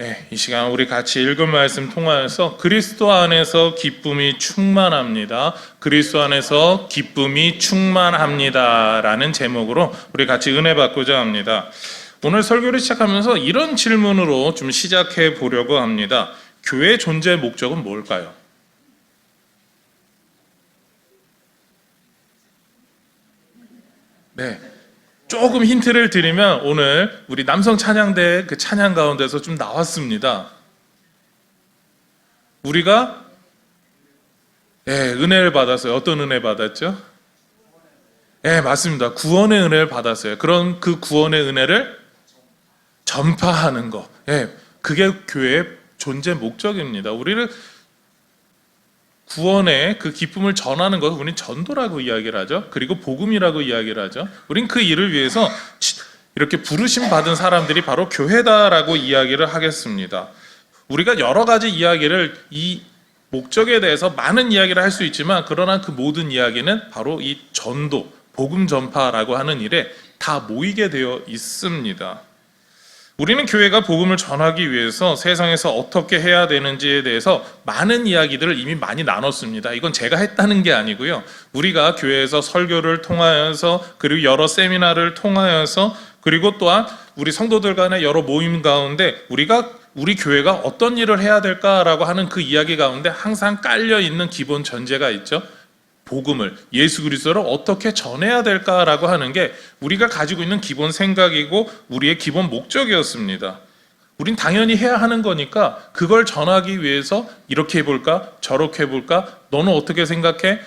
네, 이 시간 우리 같이 읽은 말씀 통하여서 그리스도 안에서 기쁨이 충만합니다. 그리스도 안에서 기쁨이 충만합니다. 라는 제목으로 우리 같이 은혜 받고자 합니다. 오늘 설교를 시작하면서 이런 질문으로 좀 시작해 보려고 합니다. 교회 존재 목적은 뭘까요? 네. 조금 힌트를 드리면 오늘 우리 남성 찬양대 그 찬양 가운데서 좀 나왔습니다. 우리가 은혜를 받았어요. 어떤 은혜 받았죠? 맞습니다. 구원의 은혜를 받았어요. 그런 그 구원의 은혜를 전파하는 거. 그게 교회의 존재 목적입니다. 우리를 구원의 그 기쁨을 전하는 것을 우리는 전도라고 이야기를 하죠. 그리고 복음이라고 이야기를 하죠. 우린 그 일을 위해서 이렇게 부르심 받은 사람들이 바로 교회다라고 이야기를 하겠습니다. 우리가 여러 가지 이야기를 이 목적에 대해서 많은 이야기를 할 수 있지만 그러나 그 모든 이야기는 바로 이 전도, 복음 전파라고 하는 일에 다 모이게 되어 있습니다. 우리는 교회가 복음을 전하기 위해서 세상에서 어떻게 해야 되는지에 대해서 많은 이야기들을 이미 많이 나눴습니다. 이건 제가 했다는 게 아니고요. 우리가 교회에서 설교를 통하여서 그리고 여러 세미나를 통하여서 그리고 또한 우리 성도들 간의 여러 모임 가운데 우리 교회가 어떤 일을 해야 될까라고 하는 그 이야기 가운데 항상 깔려 있는 기본 전제가 있죠. 복음을, 예수 그리스도를 어떻게 전해야 될까라고 하는 게 우리가 가지고 있는 기본 생각이고 우리의 기본 목적이었습니다. 우린 당연히 해야 하는 거니까 그걸 전하기 위해서 이렇게 해볼까? 저렇게 해볼까? 너는 어떻게 생각해?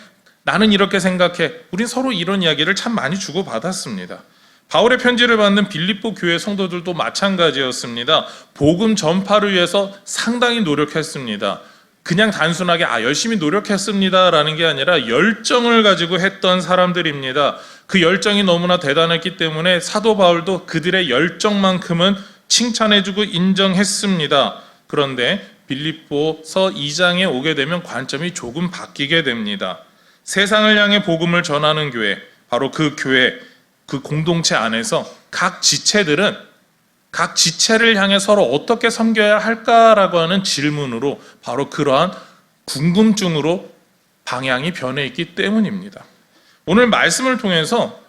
나는 이렇게 생각해. 우린 서로 이런 이야기를 참 많이 주고받았습니다. 바울의 편지를 받는 빌립보 교회 성도들도 마찬가지였습니다. 복음 전파를 위해서 상당히 노력했습니다. 그냥 단순하게 열심히 노력했습니다라는 게 아니라 열정을 가지고 했던 사람들입니다. 그 열정이 너무나 대단했기 때문에 사도 바울도 그들의 열정만큼은 칭찬해주고 인정했습니다. 그런데 빌립보서 2장에 오게 되면 관점이 조금 바뀌게 됩니다. 세상을 향해 복음을 전하는 교회, 바로 그 교회, 그 공동체 안에서 각 지체를 향해 서로 어떻게 섬겨야 할까라고 하는 질문으로 바로 그러한 궁금증으로 방향이 변해 있기 때문입니다. 오늘 말씀을 통해서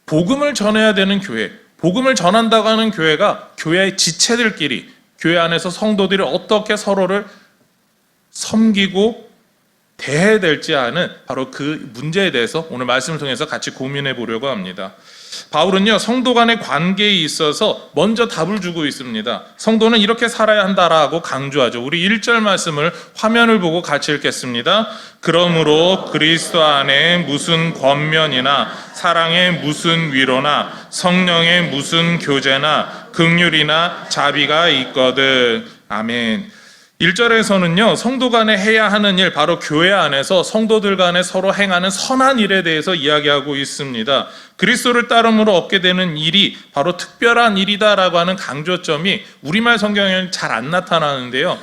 복음을 전해야 되는 교회, 복음을 전한다고 하는 교회가 교회의 지체들끼리, 교회 안에서 성도들이 어떻게 서로를 섬기고 대해야 될지 하는 바로 그 문제에 대해서 오늘 말씀을 통해서 같이 고민해 보려고 합니다. 바울은요, 성도 간의 관계에 있어서 먼저 답을 주고 있습니다. 성도는 이렇게 살아야 한다라고 강조하죠. 우리 1절 말씀을 화면을 보고 같이 읽겠습니다. 그러므로 그리스도 안에 무슨 권면이나 사랑의 무슨 위로나 성령의 무슨 교제나 긍휼이나 자비가 있거든. 아멘. 1절에서는요, 성도 간에 해야 하는 일, 바로 교회 안에서 성도들 간에 서로 행하는 선한 일에 대해서 이야기하고 있습니다. 그리스도를 따름으로 얻게 되는 일이 바로 특별한 일이다라고 하는 강조점이 우리말 성경에는 잘 안 나타나는데요.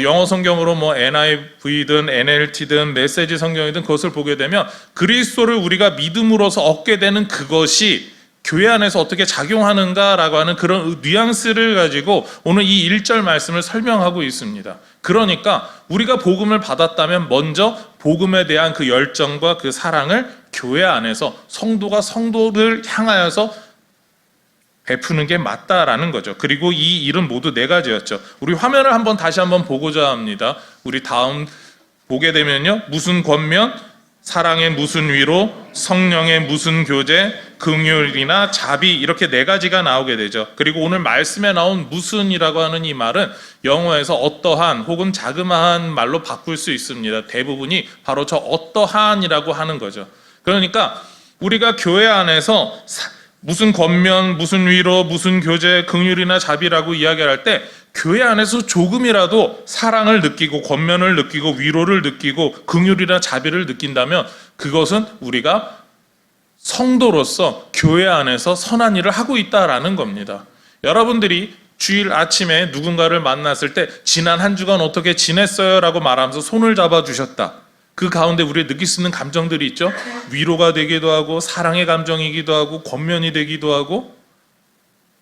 영어 성경으로 NIV든 NLT든 메시지 성경이든 그것을 보게 되면 그리스도를 우리가 믿음으로써 얻게 되는 그것이 교회 안에서 어떻게 작용하는가라고 하는 그런 뉘앙스를 가지고 오늘 이 1절 말씀을 설명하고 있습니다. 그러니까 우리가 복음을 받았다면 먼저 복음에 대한 그 열정과 그 사랑을 교회 안에서 성도가 성도를 향하여서 베푸는 게 맞다라는 거죠. 그리고 이 일은 모두 4가지였죠. 우리 화면을 다시 한번 보고자 합니다. 우리 다음 보게 되면요, 무슨 권면, 사랑의 무슨 위로, 성령의 무슨 교제, 긍휼이나 자비, 이렇게 4가지가 나오게 되죠. 그리고 오늘 말씀에 나온 무슨이라고 하는 이 말은 영어에서 어떠한 혹은 자그마한 말로 바꿀 수 있습니다. 대부분이 바로 저 어떠한이라고 하는 거죠. 그러니까 우리가 교회 안에서 무슨 권면, 무슨 위로, 무슨 교제, 긍휼이나 자비라고 이야기할 때 교회 안에서 조금이라도 사랑을 느끼고 권면을 느끼고 위로를 느끼고 긍휼이나 자비를 느낀다면 그것은 우리가 성도로서 교회 안에서 선한 일을 하고 있다라는 겁니다. 여러분들이 주일 아침에 누군가를 만났을 때 지난 한 주간 어떻게 지냈어요? 라고 말하면서 손을 잡아주셨다. 그 가운데 우리가 느낄 수 있는 감정들이 있죠. 위로가 되기도 하고 사랑의 감정이기도 하고 권면이 되기도 하고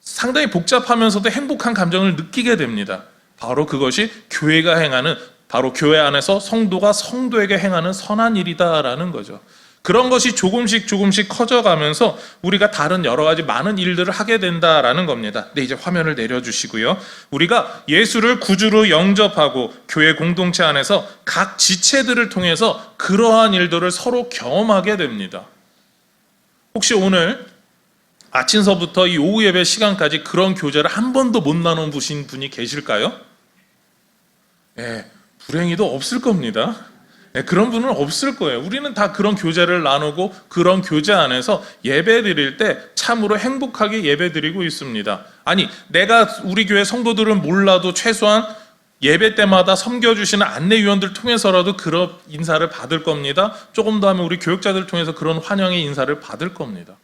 상당히 복잡하면서도 행복한 감정을 느끼게 됩니다. 바로 그것이 교회가 행하는, 바로 교회 안에서 성도가 성도에게 행하는 선한 일이다라는 거죠. 그런 것이 조금씩 커져가면서 우리가 다른 여러 가지 많은 일들을 하게 된다라는 겁니다. 네, 이제 화면을 내려주시고요. 우리가 예수를 구주로 영접하고 교회 공동체 안에서 각 지체들을 통해서 그러한 일들을 서로 경험하게 됩니다. 혹시 오늘 아침서부터 이 오후 예배 시간까지 그런 교제를 한 번도 못 나눠보신 분이 계실까요? 네, 불행히도 없을 겁니다. 네, 그런 분은 없을 거예요. 우리는 다 그런 교제를 나누고 그런 교제 안에서 예배 드릴 때 참으로 행복하게 예배 드리고 있습니다. 아니, 내가 우리 교회 성도들은 몰라도 최소한 예배 때마다 섬겨주시는 안내위원들 통해서라도 그런 인사를 받을 겁니다. 조금 더 하면 우리 교육자들 통해서 그런 환영의 인사를 받을 겁니다.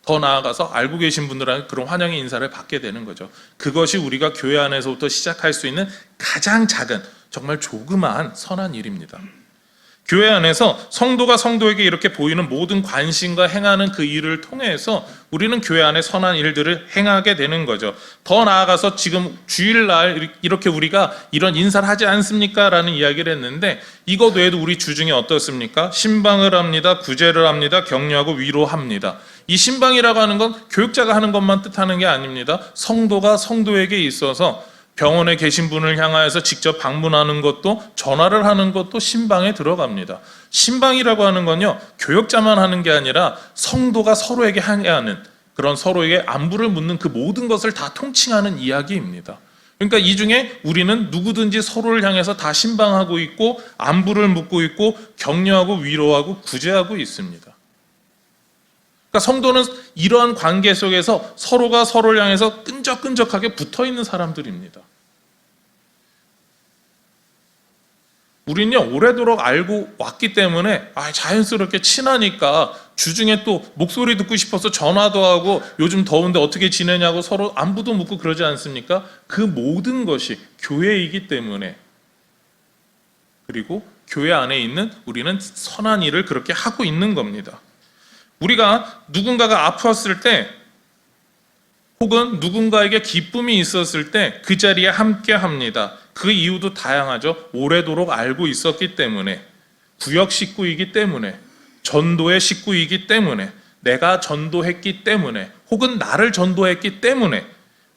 더 나아가서 알고 계신 분들한테 그런 환영의 인사를 받게 되는 거죠. 그것이 우리가 교회 안에서부터 시작할 수 있는 가장 작은, 정말 조그마한 선한 일입니다. 교회 안에서 성도가 성도에게 이렇게 보이는 모든 관심과 행하는 그 일을 통해서 우리는 교회 안에 선한 일들을 행하게 되는 거죠. 더 나아가서 지금 주일날 이렇게 우리가 이런 인사를 하지 않습니까? 라는 이야기를 했는데 이것 외에도 우리 주중에 어떻습니까? 신방을 합니다. 구제를 합니다. 격려하고 위로합니다. 이 신방이라고 하는 건 교육자가 하는 것만 뜻하는 게 아닙니다. 성도가 성도에게 있어서 병원에 계신 분을 향하여서 직접 방문하는 것도, 전화를 하는 것도 신방에 들어갑니다. 신방이라고 하는 건요, 교역자만 하는 게 아니라 성도가 서로에게 하는, 그런 서로에게 안부를 묻는 그 모든 것을 다 통칭하는 이야기입니다. 그러니까 이 중에 우리는 누구든지 서로를 향해서 다 신방하고 있고 안부를 묻고 있고 격려하고 위로하고 구제하고 있습니다. 그러니까 성도는 이러한 관계 속에서 서로가 서로를 향해서 끈적끈적하게 붙어있는 사람들입니다. 우리는요, 오래도록 알고 왔기 때문에 자연스럽게 친하니까 주중에 또 목소리 듣고 싶어서 전화도 하고 요즘 더운데 어떻게 지내냐고 서로 안부도 묻고 그러지 않습니까? 그 모든 것이 교회이기 때문에, 그리고 교회 안에 있는 우리는 선한 일을 그렇게 하고 있는 겁니다. 우리가 누군가가 아팠을 때 혹은 누군가에게 기쁨이 있었을 때 그 자리에 함께 합니다. 그 이유도 다양하죠. 오래도록 알고 있었기 때문에, 구역 식구이기 때문에, 전도의 식구이기 때문에, 내가 전도했기 때문에, 혹은 나를 전도했기 때문에,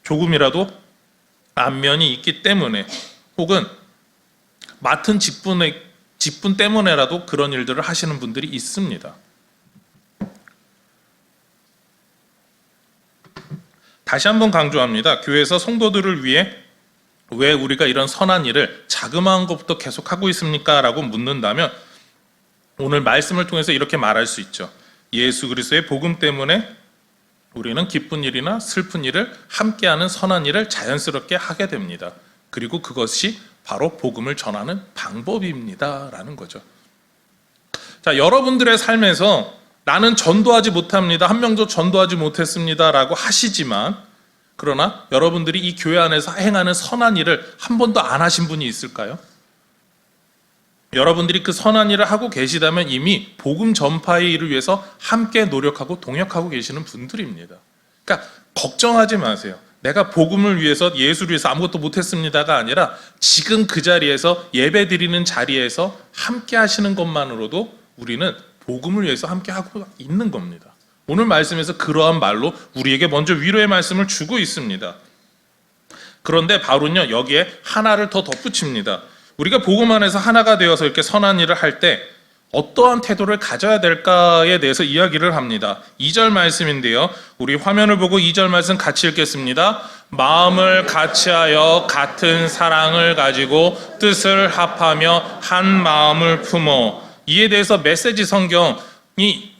조금이라도 안면이 있기 때문에, 혹은 맡은 직분 때문에라도 그런 일들을 하시는 분들이 있습니다. 다시 한번 강조합니다. 교회에서 성도들을 위해 왜 우리가 이런 선한 일을 자그마한 것부터 계속하고 있습니까? 라고 묻는다면 오늘 말씀을 통해서 이렇게 말할 수 있죠. 예수 그리스도의 복음 때문에 우리는 기쁜 일이나 슬픈 일을 함께하는 선한 일을 자연스럽게 하게 됩니다. 그리고 그것이 바로 복음을 전하는 방법입니다. 라는 거죠. 자, 여러분들의 삶에서 나는 전도하지 못합니다. 한 명도 전도하지 못했습니다. 라고 하시지만, 그러나 여러분들이 이 교회 안에서 행하는 선한 일을 한 번도 안 하신 분이 있을까요? 여러분들이 그 선한 일을 하고 계시다면 이미 복음 전파의 일을 위해서 함께 노력하고 동역하고 계시는 분들입니다. 그러니까 걱정하지 마세요. 내가 복음을 위해서, 예수를 위해서 아무것도 못했습니다가 아니라 지금 그 자리에서, 예배 드리는 자리에서 함께 하시는 것만으로도 우리는 복음을 위해서 함께 하고 있는 겁니다. 오늘 말씀에서 그러한 말로 우리에게 먼저 위로의 말씀을 주고 있습니다. 그런데 바로는요, 여기에 하나를 더 덧붙입니다. 우리가 복음 안에서 하나가 되어서 이렇게 선한 일을 할 때 어떠한 태도를 가져야 될까에 대해서 이야기를 합니다. 2절 말씀인데요. 우리 화면을 보고 2절 말씀 같이 읽겠습니다. 마음을 같이하여 같은 사랑을 가지고 뜻을 합하며 한 마음을 품어. 이에 대해서 메시지 성경이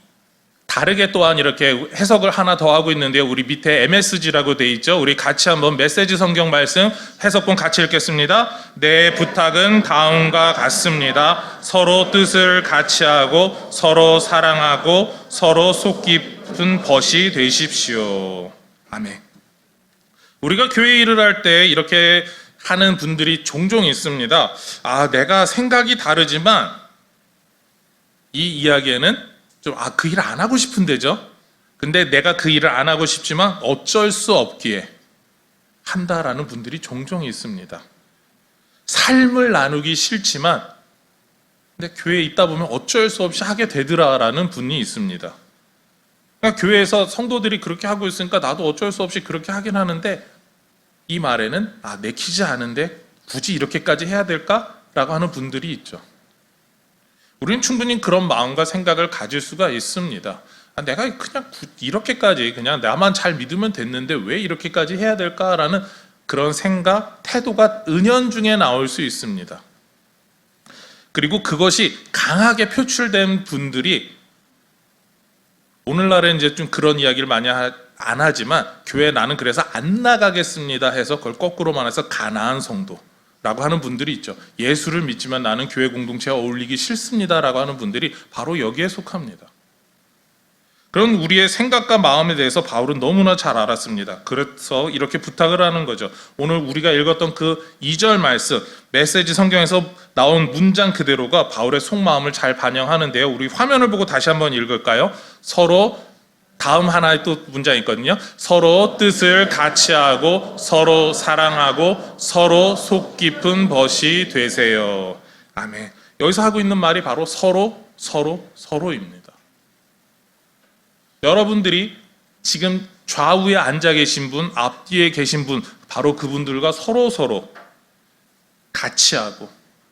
다르게 또한 이렇게 해석을 하나 더 하고 있는데요. 우리 밑에 MSG라고 돼 있죠. 우리 같이 한번 메시지 성경 말씀 해석본 같이 읽겠습니다. 내 부탁은 다음과 같습니다. 서로 뜻을 같이 하고 서로 사랑하고 서로 속 깊은 벗이 되십시오. 아멘. 우리가 교회 일을 할 때 이렇게 하는 분들이 종종 있습니다. 내가 생각이 다르지만 이 이야기에는 좀 그 일 안 하고 싶은데죠. 근데 내가 그 일을 안 하고 싶지만 어쩔 수 없기에 한다라는 분들이 종종 있습니다. 삶을 나누기 싫지만 근데 교회에 있다 보면 어쩔 수 없이 하게 되더라라는 분이 있습니다. 그러니까 교회에서 성도들이 그렇게 하고 있으니까 나도 어쩔 수 없이 그렇게 하긴 하는데 이 말에는 내키지 않은데 굳이 이렇게까지 해야 될까라고 하는 분들이 있죠. 우리는 충분히 그런 마음과 생각을 가질 수가 있습니다. 내가 그냥 이렇게까지 그냥 나만 잘 믿으면 됐는데 왜 이렇게까지 해야 될까라는 그런 생각, 태도가 은연중에 나올 수 있습니다. 그리고 그것이 강하게 표출된 분들이 오늘날은 이제 좀 그런 이야기를 많이 안 하지만 교회에 나는 그래서 안 나가겠습니다 해서 그걸 거꾸로 말해서 가나안 성도라고 하는 분들이 있죠. 예수를 믿지만 나는 교회 공동체와 어울리기 싫습니다라고 하는 분들이 바로 여기에 속합니다. 그런 우리의 생각과 마음에 대해서 바울은 너무나 잘 알았습니다. 그래서 이렇게 부탁을 하는 거죠. 오늘 우리가 읽었던 그 2절 말씀, 메시지 성경에서 나온 문장 그대로가 바울의 속마음을 잘 반영하는데요. 우리 화면을 보고 다시 한번 읽을까요? 서로 다음 하나의 또 문장이 있거든요. 서로 뜻을 같이 하고 서로 사랑하고 서로 속 깊은 벗이 되세요. 아멘. 여기서 하고 있는 말이 바로 서로입니다. 여러분들이 지금 좌우에 앉아 계신 분, 앞뒤에 계신 분, 바로 그분들과 서로 같이 하고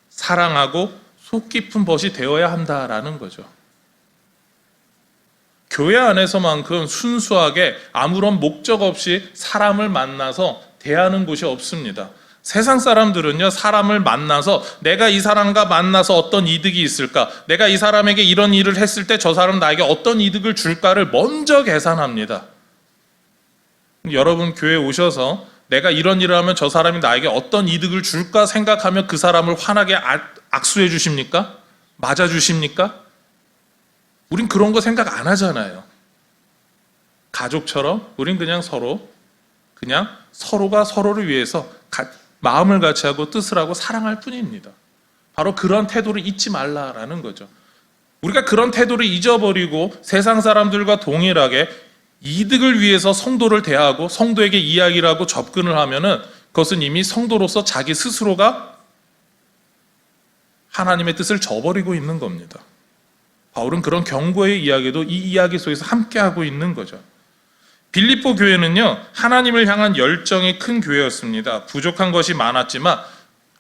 사랑하고 속 깊은 벗이 되어야 한다라는 거죠. 교회 안에서만큼 순수하게 아무런 목적 없이 사람을 만나서 대하는 곳이 없습니다. 세상 사람들은요, 사람을 만나서 내가 이 사람과 만나서 어떤 이득이 있을까? 내가 이 사람에게 이런 일을 했을 때 저 사람 나에게 어떤 이득을 줄까를 먼저 계산합니다. 여러분 교회에 오셔서 내가 이런 일을 하면 저 사람이 나에게 어떤 이득을 줄까 생각하며 그 사람을 환하게 악수해 주십니까? 맞아 주십니까? 우린 그런 거 생각 안 하잖아요. 가족처럼 우린 그냥 서로가 서로를 위해서 마음을 같이 하고 뜻을 하고 사랑할 뿐입니다. 바로 그런 태도를 잊지 말라라는 거죠. 우리가 그런 태도를 잊어버리고 세상 사람들과 동일하게 이득을 위해서 성도를 대하고 성도에게 이야기를 하고 접근을 하면은 그것은 이미 성도로서 자기 스스로가 하나님의 뜻을 저버리고 있는 겁니다. 바울은 그런 경고의 이야기도 이 이야기 속에서 함께하고 있는 거죠. 빌립보 교회는요, 하나님을 향한 열정이 큰 교회였습니다. 부족한 것이 많았지만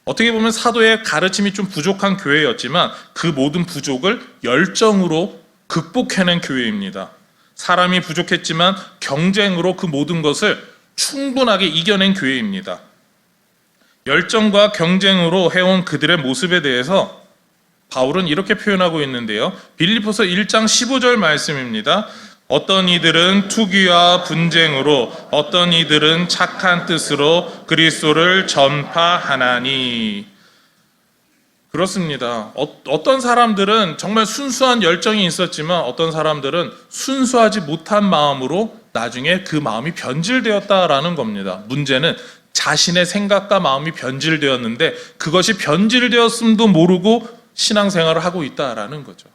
어떻게 보면 사도의 가르침이 좀 부족한 교회였지만 그 모든 부족을 열정으로 극복해낸 교회입니다. 사람이 부족했지만 경쟁으로 그 모든 것을 충분하게 이겨낸 교회입니다. 열정과 경쟁으로 해온 그들의 모습에 대해서 바울은 이렇게 표현하고 있는데요. 빌립보서 1장 15절 말씀입니다. 어떤 이들은 투기와 분쟁으로 어떤 이들은 착한 뜻으로 그리스도를 전파하나니. 그렇습니다. 어떤 사람들은 정말 순수한 열정이 있었지만 어떤 사람들은 순수하지 못한 마음으로 나중에 그 마음이 변질되었다라는 겁니다. 문제는 자신의 생각과 마음이 변질되었는데 그것이 변질되었음도 모르고 신앙생활을 하고 있다라는 거죠.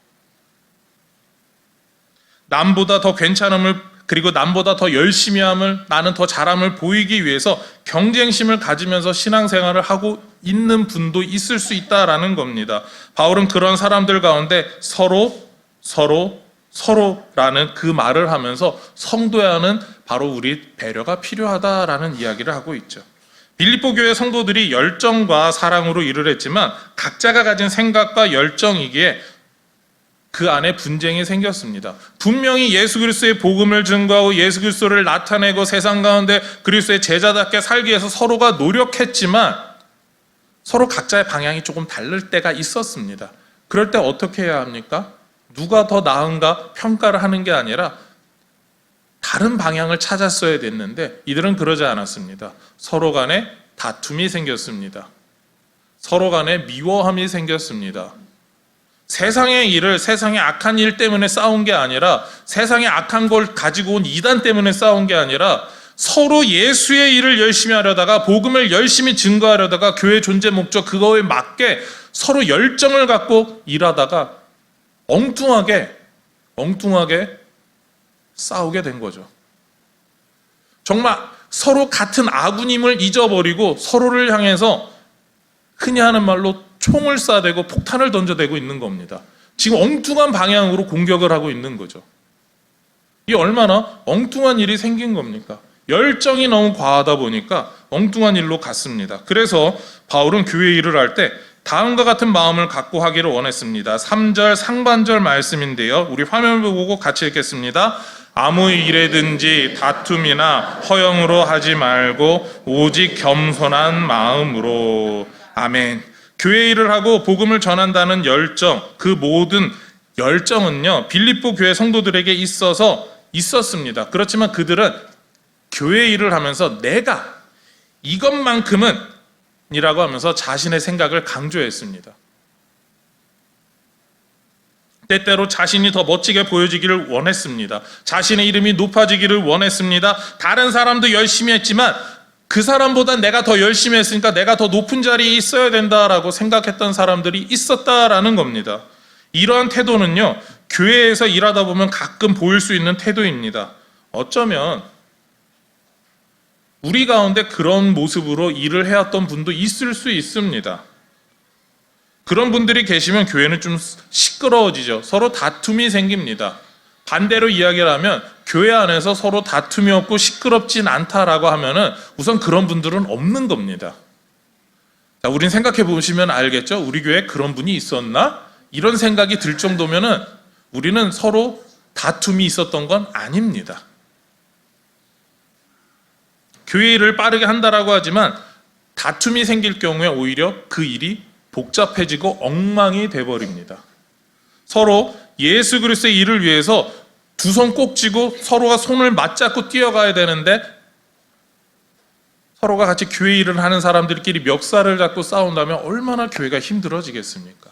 남보다 더 괜찮음을 그리고 남보다 더 열심히 함을 나는 더 잘함을 보이기 위해서 경쟁심을 가지면서 신앙생활을 하고 있는 분도 있을 수 있다라는 겁니다. 바울은 그런 사람들 가운데 서로라는 그 말을 하면서 성도에 하는 바로 우리 배려가 필요하다라는 이야기를 하고 있죠. 빌립보 교회 성도들이 열정과 사랑으로 일을 했지만 각자가 가진 생각과 열정이기에 그 안에 분쟁이 생겼습니다. 분명히 예수 그리스도의 복음을 증거하고 예수 그리스도를 나타내고 세상 가운데 그리스도의 제자답게 살기 위해서 서로가 노력했지만 서로 각자의 방향이 조금 다를 때가 있었습니다. 그럴 때 어떻게 해야 합니까? 누가 더 나은가 평가를 하는 게 아니라 다른 방향을 찾았어야 됐는데 이들은 그러지 않았습니다. 서로 간에 다툼이 생겼습니다. 서로 간에 미워함이 생겼습니다. 세상의 일을 세상의 악한 일 때문에 싸운 게 아니라 세상의 악한 걸 가지고 온 이단 때문에 싸운 게 아니라 서로 예수의 일을 열심히 하려다가 복음을 열심히 증거하려다가 교회 존재 목적 그거에 맞게 서로 열정을 갖고 일하다가 엉뚱하게 싸우게 된 거죠. 정말 서로 같은 아군임을 잊어버리고 서로를 향해서 흔히 하는 말로 총을 쏴대고 폭탄을 던져대고 있는 겁니다. 지금 엉뚱한 방향으로 공격을 하고 있는 거죠. 이 얼마나 엉뚱한 일이 생긴 겁니까? 열정이 너무 과하다 보니까 엉뚱한 일로 갔습니다. 그래서 바울은 교회 일을 할 때 다음과 같은 마음을 갖고 하기를 원했습니다. 3절 상반절 말씀인데요. 우리 화면을 보고 같이 읽겠습니다. 아무 일에든지 다툼이나 허영으로 하지 말고 오직 겸손한 마음으로. 아멘. 교회 일을 하고 복음을 전한다는 열정, 그 모든 열정은요, 빌립보 교회 성도들에게 있었습니다. 그렇지만 그들은 교회 일을 하면서 내가 이것만큼은 이라고 하면서 자신의 생각을 강조했습니다. 때때로 자신이 더 멋지게 보여지기를 원했습니다. 자신의 이름이 높아지기를 원했습니다. 다른 사람도 열심히 했지만 그 사람보다 내가 더 열심히 했으니까 내가 더 높은 자리에 있어야 된다라고 생각했던 사람들이 있었다라는 겁니다. 이러한 태도는요, 교회에서 일하다 보면 가끔 보일 수 있는 태도입니다. 어쩌면 우리 가운데 그런 모습으로 일을 해왔던 분도 있을 수 있습니다. 그런 분들이 계시면 교회는 좀 시끄러워지죠. 서로 다툼이 생깁니다. 반대로 이야기를 하면 교회 안에서 서로 다툼이 없고 시끄럽진 않다라고 하면은 우선 그런 분들은 없는 겁니다. 자, 우린 생각해 보시면 알겠죠? 우리 교회에 그런 분이 있었나? 이런 생각이 들 정도면은 우리는 서로 다툼이 있었던 건 아닙니다. 교회 일을 빠르게 한다라고 하지만 다툼이 생길 경우에 오히려 그 일이 복잡해지고 엉망이 돼버립니다. 서로 예수 그리스도의 일을 위해서 두 손 꼭 쥐고 서로가 손을 맞잡고 뛰어가야 되는데 서로가 같이 교회 일을 하는 사람들끼리 멱살을 잡고 싸운다면 얼마나 교회가 힘들어지겠습니까?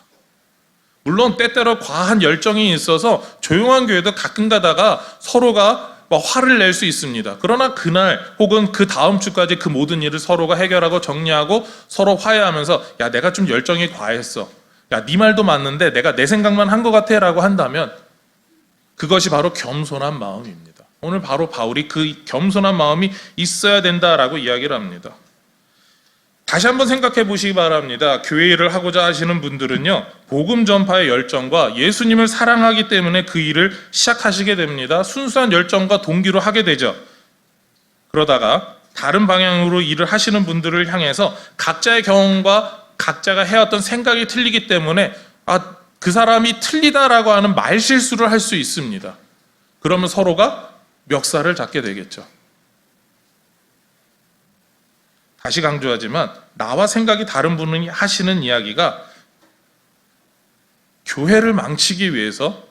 물론 때때로 과한 열정이 있어서 조용한 교회도 가끔 가다가 서로가 화를 낼 수 있습니다. 그러나 그날 혹은 그 다음 주까지 그 모든 일을 서로가 해결하고 정리하고 서로 화해하면서 야, 내가 좀 열정이 과했어. 야, 네 말도 맞는데 내가 내 생각만 한 것 같아 라고 한다면 그것이 바로 겸손한 마음입니다. 오늘 바로 바울이 그 겸손한 마음이 있어야 된다라고 이야기를 합니다. 다시 한번 생각해 보시기 바랍니다. 교회 일을 하고자 하시는 분들은요, 복음 전파의 열정과 예수님을 사랑하기 때문에 그 일을 시작하시게 됩니다. 순수한 열정과 동기로 하게 되죠. 그러다가 다른 방향으로 일을 하시는 분들을 향해서 각자의 경험과 각자가 해왔던 생각이 틀리기 때문에 그 사람이 틀리다라고 하는 말실수를 할 수 있습니다. 그러면 서로가 멱살을 잡게 되겠죠. 다시 강조하지만 나와 생각이 다른 분이 하시는 이야기가 교회를 망치기 위해서,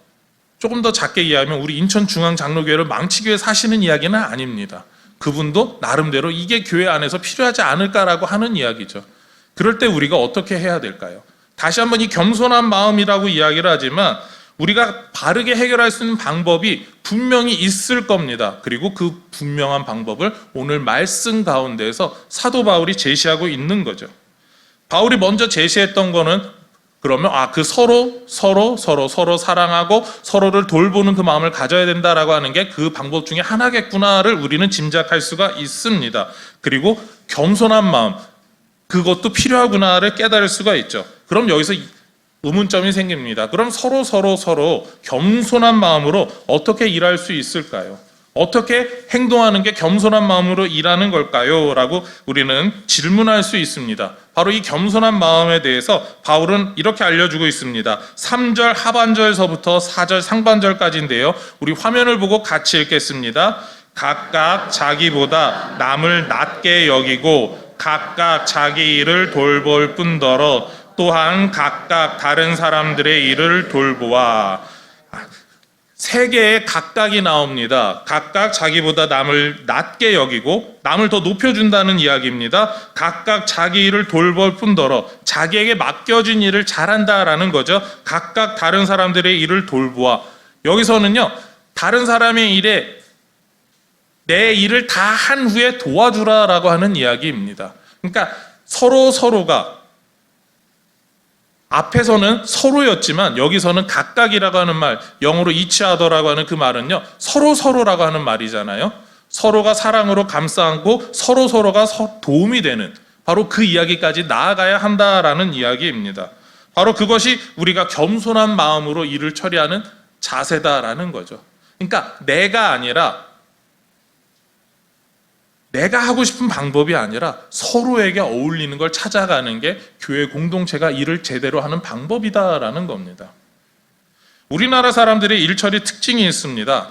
조금 더 작게 이해하면 우리 인천중앙장로교회를 망치기 위해서 하시는 이야기는 아닙니다. 그분도 나름대로 이게 교회 안에서 필요하지 않을까라고 하는 이야기죠. 그럴 때 우리가 어떻게 해야 될까요? 다시 한번 이 겸손한 마음이라고 이야기를 하지만 우리가 바르게 해결할 수 있는 방법이 분명히 있을 겁니다. 그리고 그 분명한 방법을 오늘 말씀 가운데에서 사도 바울이 제시하고 있는 거죠. 바울이 먼저 제시했던 거는 그러면 그 서로 사랑하고 서로를 돌보는 그 마음을 가져야 된다라고 하는 게 그 방법 중에 하나겠구나를 우리는 짐작할 수가 있습니다. 그리고 겸손한 마음, 그것도 필요하구나를 깨달을 수가 있죠. 그럼 여기서 의문점이 생깁니다. 그럼 서로 겸손한 마음으로 어떻게 일할 수 있을까요? 어떻게 행동하는 게 겸손한 마음으로 일하는 걸까요? 라고 우리는 질문할 수 있습니다. 바로 이 겸손한 마음에 대해서 바울은 이렇게 알려주고 있습니다. 3절 하반절서부터 4절 상반절까지인데요. 우리 화면을 보고 같이 읽겠습니다. 각각 자기보다 남을 낮게 여기고 각각 자기 일을 돌볼 뿐더러 또한 각각 다른 사람들의 일을 돌보아. 세 개의 각각이 나옵니다. 각각 자기보다 남을 낮게 여기고 남을 더 높여준다는 이야기입니다. 각각 자기 일을 돌볼 뿐더러 자기에게 맡겨진 일을 잘한다라는 거죠. 각각 다른 사람들의 일을 돌보아. 여기서는요, 다른 사람의 일에 내 일을 다 한 후에 도와주라라고 하는 이야기입니다. 그러니까 서로가 앞에서는 서로였지만 여기서는 각각이라고 하는 말, 영어로 each other라고 하는 그 말은요, 서로라고 하는 말이잖아요. 서로가 사랑으로 감싸 안고 서로가 도움이 되는, 바로 그 이야기까지 나아가야 한다라는 이야기입니다. 바로 그것이 우리가 겸손한 마음으로 일을 처리하는 자세다라는 거죠. 그러니까 내가 하고 싶은 방법이 아니라 서로에게 어울리는 걸 찾아가는 게 교회 공동체가 일을 제대로 하는 방법이다라는 겁니다. 우리나라 사람들의 일처리 특징이 있습니다.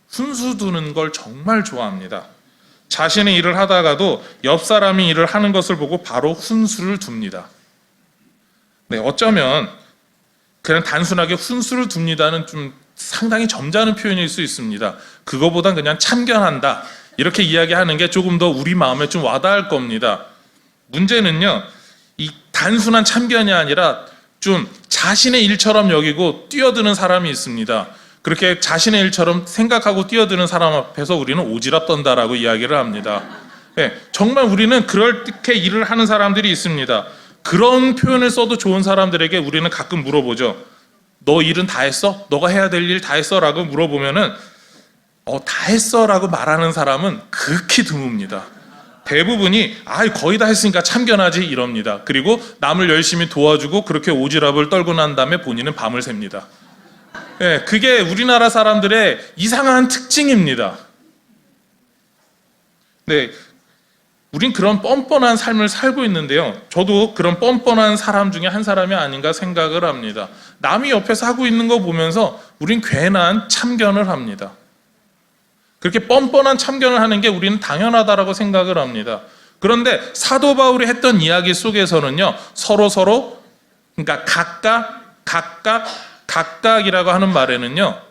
훈수 두는 걸 정말 좋아합니다. 자신의 일을 하다가도 옆 사람이 일을 하는 것을 보고 바로 훈수를 둡니다. 네, 어쩌면 그냥 단순하게 훈수를 둡니다는 좀 상당히 점잖은 표현일 수 있습니다. 그거보단 그냥 참견한다, 이렇게 이야기하는 게 조금 더 우리 마음에 좀 와닿을 겁니다. 문제는요, 이 단순한 참견이 아니라 좀 자신의 일처럼 여기고 뛰어드는 사람이 있습니다. 그렇게 자신의 일처럼 생각하고 뛰어드는 사람 앞에서 우리는 오지랖 떤다라고 이야기를 합니다. 네, 정말 우리는 그렇게 일을 하는 사람들이 있습니다. 그런 표현을 써도 좋은 사람들에게 우리는 가끔 물어보죠. 너 일은 다 했어? 너가 해야 될 일 다 했어? 라고 물어보면은 다 했어 라고 말하는 사람은 극히 드뭅니다. 대부분이 거의 다 했으니까 참견하지 이럽니다. 그리고 남을 열심히 도와주고 그렇게 오지랖을 떨고 난 다음에 본인은 밤을 샙니다. 네, 그게 우리나라 사람들의 이상한 특징입니다. 네, 우린 그런 뻔뻔한 삶을 살고 있는데요. 저도 그런 뻔뻔한 사람 중에 한 사람이 아닌가 생각을 합니다. 남이 옆에서 하고 있는 거 보면서 우린 괜한 참견을 합니다. 그렇게 뻔뻔한 참견을 하는 게 우리는 당연하다라고 생각을 합니다. 그런데 사도 바울이 했던 이야기 속에서는요, 서로 그러니까 각각이라고 하는 말에는요,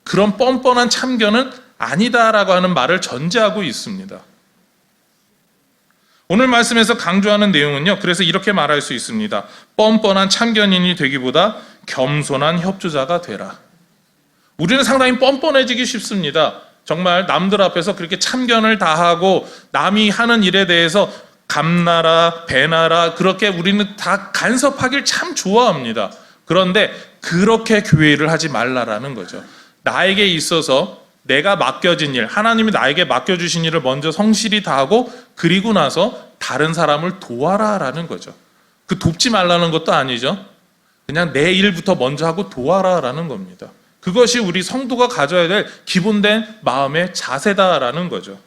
그런 뻔뻔한 참견은 아니다라고 하는 말을 전제하고 있습니다. 오늘 말씀에서 강조하는 내용은요, 그래서 이렇게 말할 수 있습니다. 뻔뻔한 참견인이 되기보다 겸손한 협조자가 되라. 우리는 상당히 뻔뻔해지기 쉽습니다. 정말 남들 앞에서 그렇게 참견을 다 하고 남이 하는 일에 대해서 감나라, 배나라, 그렇게 우리는 다 간섭하길 참 좋아합니다. 그런데 그렇게 교회 일을 하지 말라라는 거죠. 나에게 있어서 내가 맡겨진 일, 하나님이 나에게 맡겨주신 일을 먼저 성실히 다하고 그리고 나서 다른 사람을 도와라라는 거죠. 그 돕지 말라는 것도 아니죠. 그냥 내 일부터 먼저 하고 도와라라는 겁니다. 그것이 우리 성도가 가져야 될 기본된 마음의 자세다라는 거죠.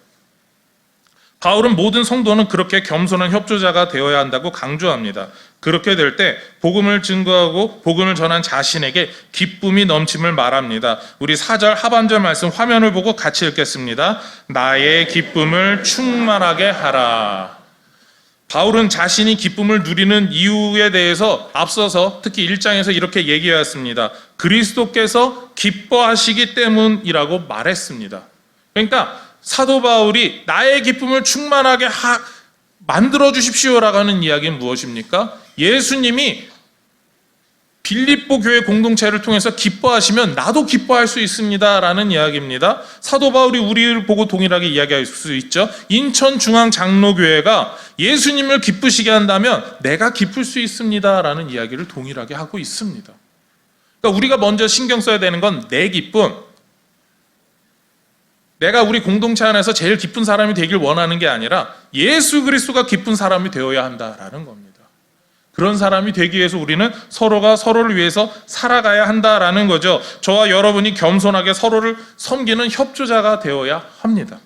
바울은 모든 성도는 그렇게 겸손한 협조자가 되어야 한다고 강조합니다. 그렇게 될 때 복음을 증거하고 복음을 전한 자신에게 기쁨이 넘침을 말합니다. 우리 4절 하반절 말씀 화면을 보고 같이 읽겠습니다. 나의 기쁨을 충만하게 하라. 바울은 자신이 기쁨을 누리는 이유에 대해서 앞서서 특히 1장에서 이렇게 얘기했습니다. 그리스도께서 기뻐하시기 때문이라고 말했습니다. 그러니까 사도 바울이 나의 기쁨을 충만하게 만들어 주십시오라고 하는 이야기는 무엇입니까? 예수님이 빌립보 교회 공동체를 통해서 기뻐하시면 나도 기뻐할 수 있습니다라는 이야기입니다. 사도 바울이 우리를 보고 동일하게 이야기할 수 있죠. 인천중앙장로교회가 예수님을 기쁘시게 한다면 내가 기쁠 수 있습니다라는 이야기를 동일하게 하고 있습니다. 그러니까 우리가 먼저 신경 써야 되는 건 내 기쁨, 내가 우리 공동체 안에서 제일 기쁜 사람이 되길 원하는 게 아니라 예수 그리스도가 기쁜 사람이 되어야 한다라는 겁니다. 그런 사람이 되기 위해서 우리는 서로가 서로를 위해서 살아가야 한다라는 거죠. 저와 여러분이 겸손하게 서로를 섬기는 협조자가 되어야 합니다.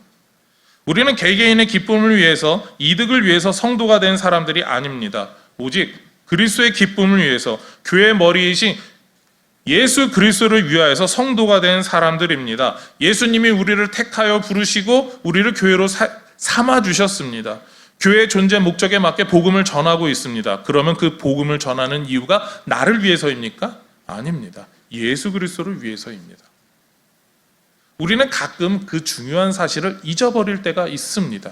우리는 개개인의 기쁨을 위해서, 이득을 위해서 성도가 된 사람들이 아닙니다. 오직 그리스도의 기쁨을 위해서 교회의 머리이신 예수 그리스도를 위하여서 성도가 된 사람들입니다. 예수님이 우리를 택하여 부르시고 우리를 교회로 삼아 주셨습니다. 교회의 존재 목적에 맞게 복음을 전하고 있습니다. 그러면 그 복음을 전하는 이유가 나를 위해서입니까? 아닙니다. 예수 그리스도를 위해서입니다. 우리는 가끔 그 중요한 사실을 잊어버릴 때가 있습니다.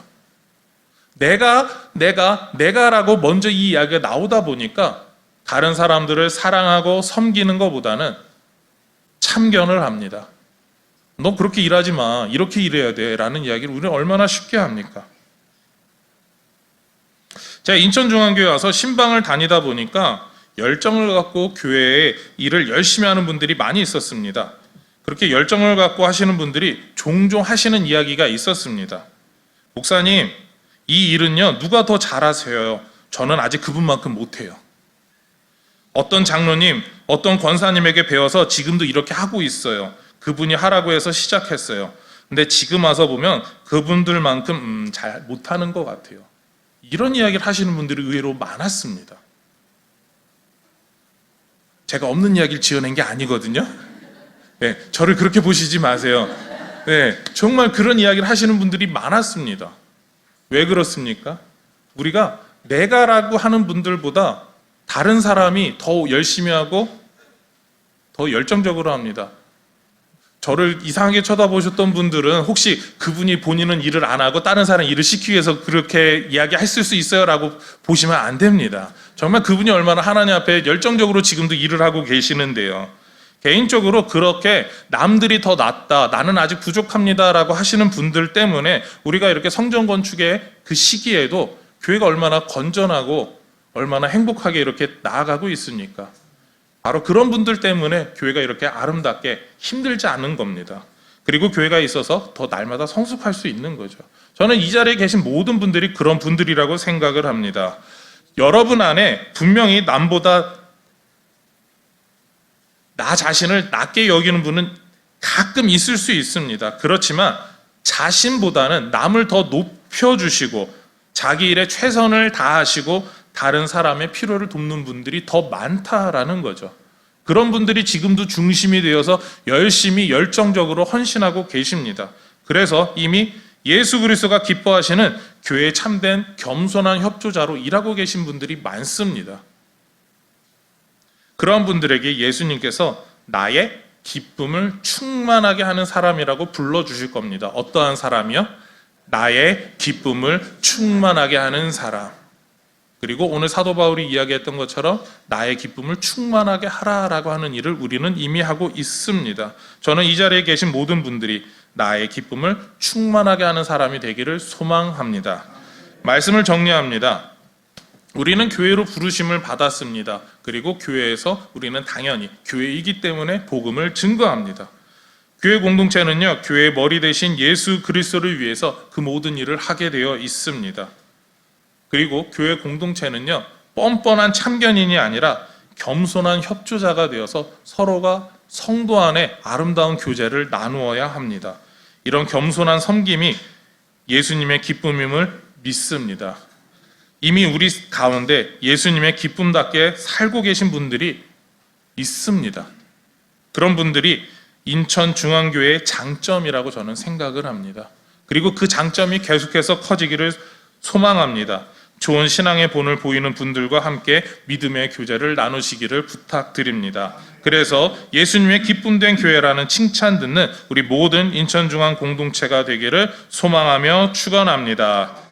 내가라고 먼저 이 이야기가 나오다 보니까 다른 사람들을 사랑하고 섬기는 것보다는 참견을 합니다. 너 그렇게 일하지 마. 이렇게 일해야 돼. 라는 이야기를 우리는 얼마나 쉽게 합니까? 제가 인천중앙교회 와서 신방을 다니다 보니까 열정을 갖고 교회의 일을 열심히 하는 분들이 많이 있었습니다. 그렇게 열정을 갖고 하시는 분들이 종종 하시는 이야기가 있었습니다. 목사님, 이 일은요, 누가 더 잘하세요? 저는 아직 그분만큼 못해요. 어떤 장로님, 어떤 권사님에게 배워서 지금도 이렇게 하고 있어요. 그분이 하라고 해서 시작했어요. 근데 지금 와서 보면 그분들만큼 잘 못하는 것 같아요. 이런 이야기를 하시는 분들이 의외로 많았습니다. 제가 없는 이야기를 지어낸 게 아니거든요. 네, 저를 그렇게 보시지 마세요. 네, 정말 그런 이야기를 하시는 분들이 많았습니다. 왜 그렇습니까? 우리가 내가라고 하는 분들보다 다른 사람이 더 열심히 하고 더 열정적으로 합니다. 저를 이상하게 쳐다보셨던 분들은 혹시 그분이 본인은 일을 안 하고 다른 사람 일을 시키기 위해서 그렇게 이야기했을 수 있어요? 라고 보시면 안 됩니다. 정말 그분이 얼마나 하나님 앞에 열정적으로 지금도 일을 하고 계시는데요. 개인적으로 그렇게 남들이 더 낫다, 나는 아직 부족합니다 라고 하시는 분들 때문에 우리가 이렇게 성전 건축의 그 시기에도 교회가 얼마나 건전하고 얼마나 행복하게 이렇게 나아가고 있습니까? 바로 그런 분들 때문에 교회가 이렇게 아름답게 힘들지 않은 겁니다. 그리고 교회가 있어서 더 날마다 성숙할 수 있는 거죠. 저는 이 자리에 계신 모든 분들이 그런 분들이라고 생각을 합니다. 여러분 안에 분명히 남보다 나 자신을 낮게 여기는 분은 가끔 있을 수 있습니다. 그렇지만 자신보다는 남을 더 높여주시고 자기 일에 최선을 다하시고 다른 사람의 필요를 돕는 분들이 더 많다라는 거죠. 그런 분들이 지금도 중심이 되어서 열심히 열정적으로 헌신하고 계십니다. 그래서 이미 예수 그리스도가 기뻐하시는 교회의 참된 겸손한 협조자로 일하고 계신 분들이 많습니다. 그런 분들에게 예수님께서 나의 기쁨을 충만하게 하는 사람이라고 불러주실 겁니다. 어떠한 사람이요? 나의 기쁨을 충만하게 하는 사람. 그리고 오늘 사도 바울이 이야기했던 것처럼 나의 기쁨을 충만하게 하라라고 하는 일을 우리는 이미 하고 있습니다. 저는 이 자리에 계신 모든 분들이 나의 기쁨을 충만하게 하는 사람이 되기를 소망합니다. 말씀을 정리합니다. 우리는 교회로 부르심을 받았습니다. 그리고 교회에서 우리는 당연히 교회이기 때문에 복음을 증거합니다. 교회 공동체는요, 교회의 머리 대신 예수 그리스도를 위해서 그 모든 일을 하게 되어 있습니다. 그리고 교회 공동체는요, 뻔뻔한 참견인이 아니라 겸손한 협조자가 되어서 서로가 성도 안에 아름다운 교제를 나누어야 합니다. 이런 겸손한 섬김이 예수님의 기쁨임을 믿습니다. 이미 우리 가운데 예수님의 기쁨답게 살고 계신 분들이 있습니다. 그런 분들이 인천중앙교회의 장점이라고 저는 생각을 합니다. 그리고 그 장점이 계속해서 커지기를 소망합니다. 좋은 신앙의 본을 보이는 분들과 함께 믿음의 교제를 나누시기를 부탁드립니다. 그래서 예수님의 기쁨된 교회라는 칭찬 듣는 우리 모든 인천중앙 공동체가 되기를 소망하며 축원합니다.